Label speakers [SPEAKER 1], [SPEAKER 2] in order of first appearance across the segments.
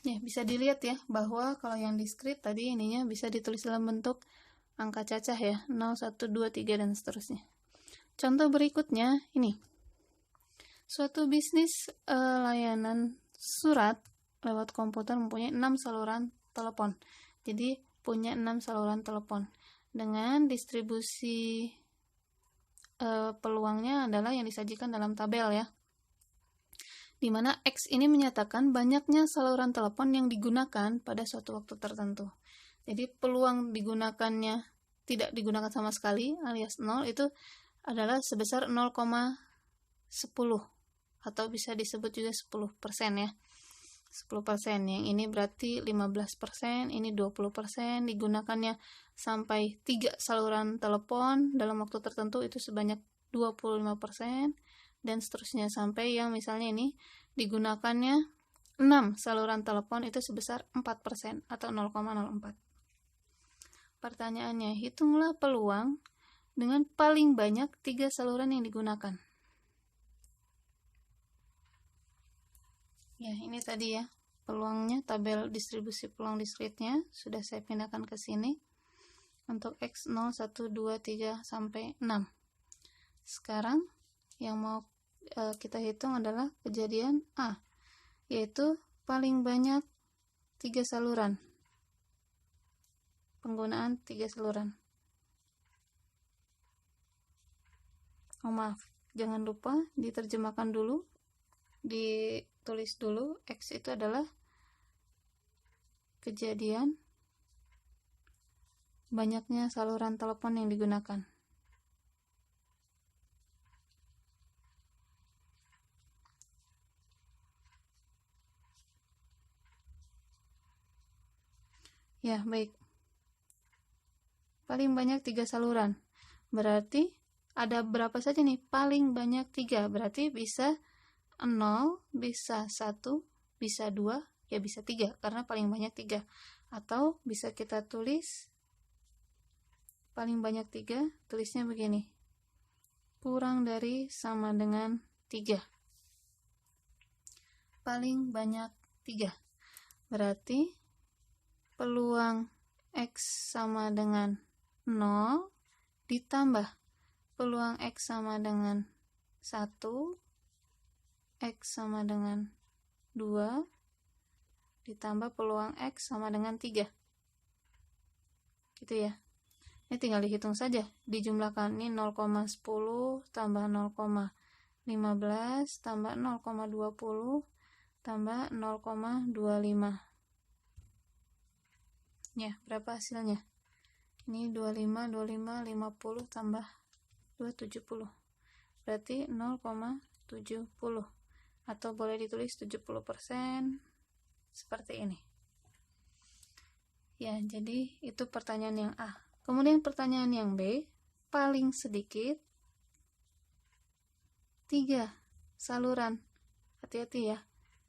[SPEAKER 1] Ya, bisa dilihat ya bahwa kalau yang diskrit tadi ininya bisa ditulis dalam bentuk angka cacah ya, 0, 1, 2, 3 dan seterusnya. Contoh berikutnya ini. Suatu bisnis layanan surat lewat komputer mempunyai 6 saluran telepon. Jadi punya 6 saluran telepon. Dengan distribusi peluangnya adalah yang disajikan dalam tabel ya. Di mana X ini menyatakan banyaknya saluran telepon yang digunakan pada suatu waktu tertentu. Jadi peluang digunakannya tidak digunakan sama sekali alias 0 itu adalah sebesar 0,10 atau bisa disebut juga 10% ya. 10%, yang ini berarti 15%, ini 20%, digunakannya sampai 3 saluran telepon dalam waktu tertentu itu sebanyak 25%, dan seterusnya sampai yang misalnya ini digunakannya 6 saluran telepon itu sebesar 4% atau 0,04. Pertanyaannya, hitunglah peluang dengan paling banyak 3 saluran yang digunakan. Ya, ini tadi ya peluangnya, tabel distribusi peluang diskritnya sudah saya pindahkan ke sini untuk X 0, 1, 2, 3 sampai 6. Sekarang yang mau kita hitung adalah kejadian A, yaitu paling banyak 3 saluran, penggunaan 3 saluran. Oh maaf, jangan lupa diterjemahkan dulu, ditulis dulu. X itu adalah kejadian banyaknya saluran telepon yang digunakan. Ya, baik. Paling banyak 3 saluran. Berarti ada berapa saja nih? Paling banyak 3. Berarti bisa 0, bisa 1, bisa 2, ya bisa 3 karena paling banyak 3. Atau bisa kita tulis paling banyak 3, tulisnya begini. Kurang dari sama dengan 3. Paling banyak 3. Berarti peluang X sama dengan 0 ditambah peluang X sama dengan 1, X sama dengan 2, ditambah peluang X sama dengan 3. Gitu ya. Ini tinggal dihitung saja. Dijumlahkan ini 0,10 tambah 0,15 tambah 0,20 tambah 0,25. Ya, berapa hasilnya? Ini 25, 25, 50 tambah 2, 70. Berarti 0,70. Atau boleh ditulis 70% seperti ini. Ya, jadi itu pertanyaan yang A. Kemudian pertanyaan yang B, paling sedikit 3 saluran. Hati-hati ya,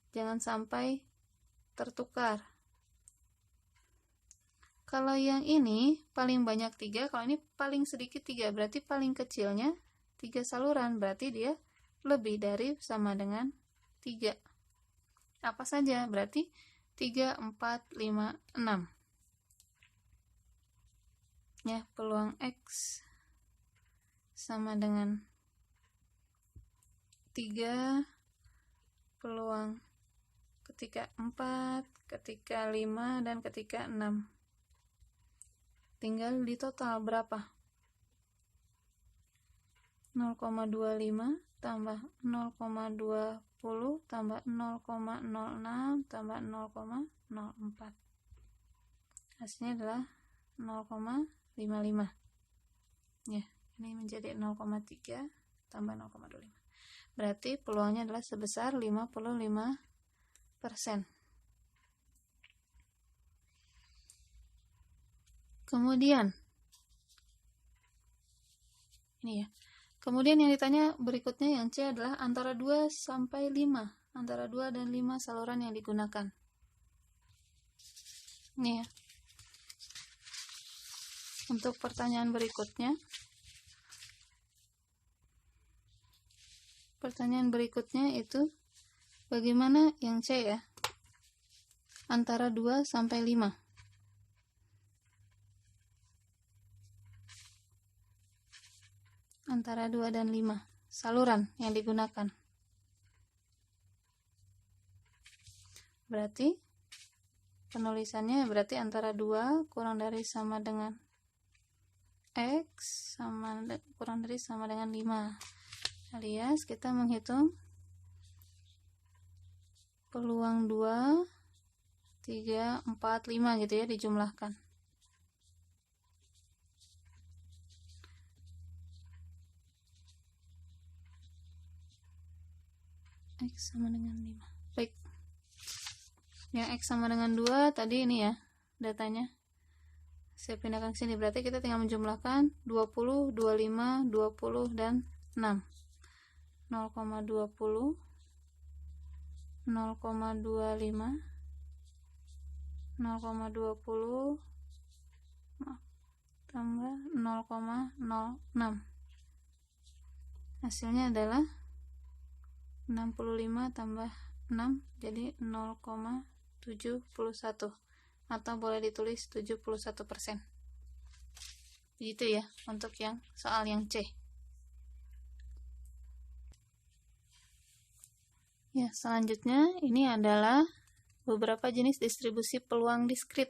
[SPEAKER 1] jangan sampai tertukar. Kalau yang ini paling banyak 3, kalau ini paling sedikit 3, berarti paling kecilnya 3 saluran, berarti dia lebih dari sama dengan 3. Apa saja? Berarti 3, 4, 5, 6. Ya, peluang X sama dengan 3, peluang ketika 4, ketika 5, dan ketika 6. Tinggal di total berapa? 0,25 tambah 0,20 tambah 0,06 tambah 0,04. Hasilnya adalah 0,55. Ya, ini menjadi 0,3 tambah 0,25. Berarti peluangnya adalah sebesar 55%. Kemudian ini ya. Kemudian yang ditanya berikutnya yang C adalah antara 2 sampai 5. Antara 2 dan 5 saluran yang digunakan. Ini ya. Untuk pertanyaan berikutnya. Pertanyaan berikutnya itu bagaimana yang C ya? antara 2 sampai 5. Antara 2 dan 5. Saluran yang digunakan. Berarti penulisannya berarti antara 2 kurang dari sama dengan X kurang dari sama dengan 5. Alias kita menghitung peluang 2, 3, 4, 5 gitu ya, dijumlahkan. X sama dengan 5. Baik. Yang X sama dengan 2 tadi ini ya datanya. Saya pindahkan ke sini, berarti kita tinggal menjumlahkan 20, 25, 20, dan 6. 0,20, 0,25, 0,20, tambah 0,06. Hasilnya adalah 65 tambah 6 jadi 0,71, atau boleh ditulis 71%. Begitu ya untuk yang soal yang C. Ya, selanjutnya ini adalah beberapa jenis distribusi peluang diskrit.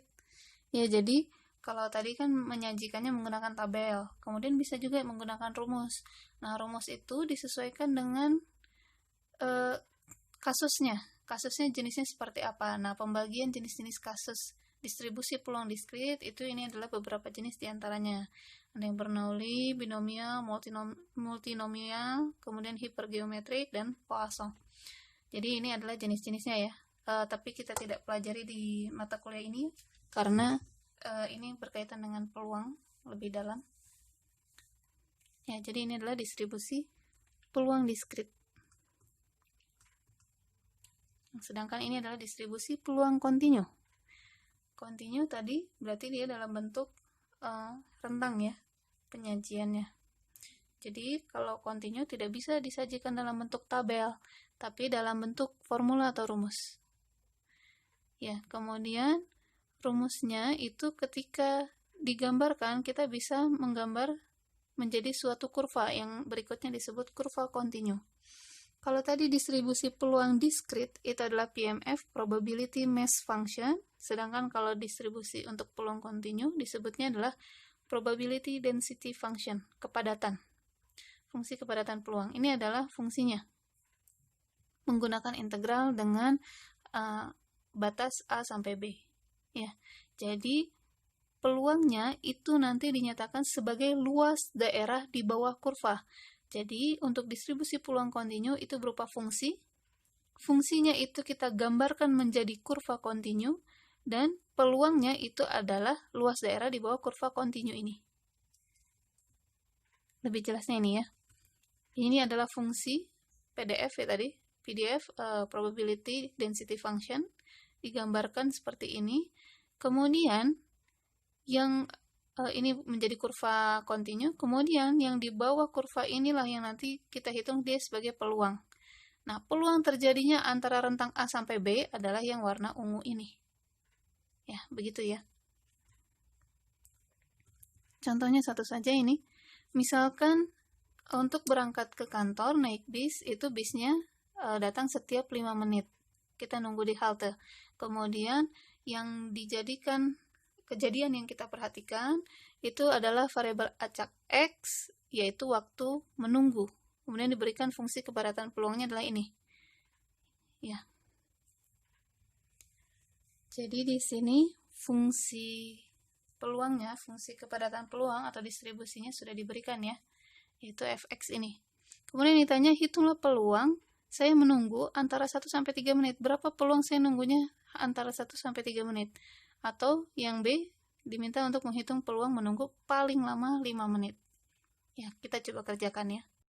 [SPEAKER 1] Ya, jadi kalau tadi kan menyajikannya menggunakan tabel, kemudian bisa juga menggunakan rumus. Nah, rumus itu disesuaikan dengan kasusnya jenisnya seperti apa. Nah, pembagian jenis-jenis kasus distribusi peluang diskrit itu ini adalah beberapa jenis diantaranya. Ada yang Bernoulli, binomial, multinomial, kemudian hipergeometrik, dan Poisson. Jadi ini adalah jenis-jenisnya ya. Tapi kita tidak pelajari di mata kuliah ini karena ini berkaitan dengan peluang lebih dalam. Ya, jadi ini adalah distribusi peluang diskrit. Sedangkan ini adalah distribusi peluang kontinu. Kontinu tadi berarti dia dalam bentuk rentang ya penyajiannya. Jadi kalau kontinu tidak bisa disajikan dalam bentuk tabel, tapi dalam bentuk formula atau rumus. Ya, kemudian rumusnya itu ketika digambarkan kita bisa menggambar menjadi suatu kurva yang berikutnya disebut kurva kontinu. Kalau tadi distribusi peluang diskrit itu adalah PMF, probability mass function, sedangkan kalau distribusi untuk peluang kontinu disebutnya adalah probability density function, kepadatan. Fungsi kepadatan peluang. Ini adalah fungsinya. Menggunakan integral dengan batas A sampai B. Ya. Jadi peluangnya itu nanti dinyatakan sebagai luas daerah di bawah kurva. Jadi, untuk distribusi peluang kontinu itu berupa fungsi. Fungsinya itu kita gambarkan menjadi kurva kontinu, dan peluangnya itu adalah luas daerah di bawah kurva kontinu ini. Lebih jelasnya ini ya. Ini adalah fungsi PDF ya tadi. PDF, probability density function, digambarkan seperti ini. Kemudian, yang ini menjadi kurva kontinu, kemudian yang di bawah kurva inilah yang nanti kita hitung dia sebagai peluang. Nah, peluang terjadinya antara rentang A sampai B adalah yang warna ungu ini. Ya, begitu ya. Contohnya satu saja ini. Misalkan untuk berangkat ke kantor naik bis, itu bisnya datang setiap 5 menit. Kita nunggu di halte. Kemudian yang dijadikan kejadian yang kita perhatikan itu adalah variabel acak X, yaitu waktu menunggu. Kemudian diberikan fungsi kepadatan peluangnya adalah ini. Ya. Jadi di sini fungsi peluangnya, fungsi kepadatan peluang atau distribusinya sudah diberikan ya, yaitu Fx ini. Kemudian ditanya, hitunglah peluang saya menunggu antara 1 sampai 3 menit. Berapa peluang saya nunggunya antara 1 sampai 3 menit? Atau yang B, diminta untuk menghitung peluang menunggu paling lama 5 menit. Ya, kita coba kerjakan ya.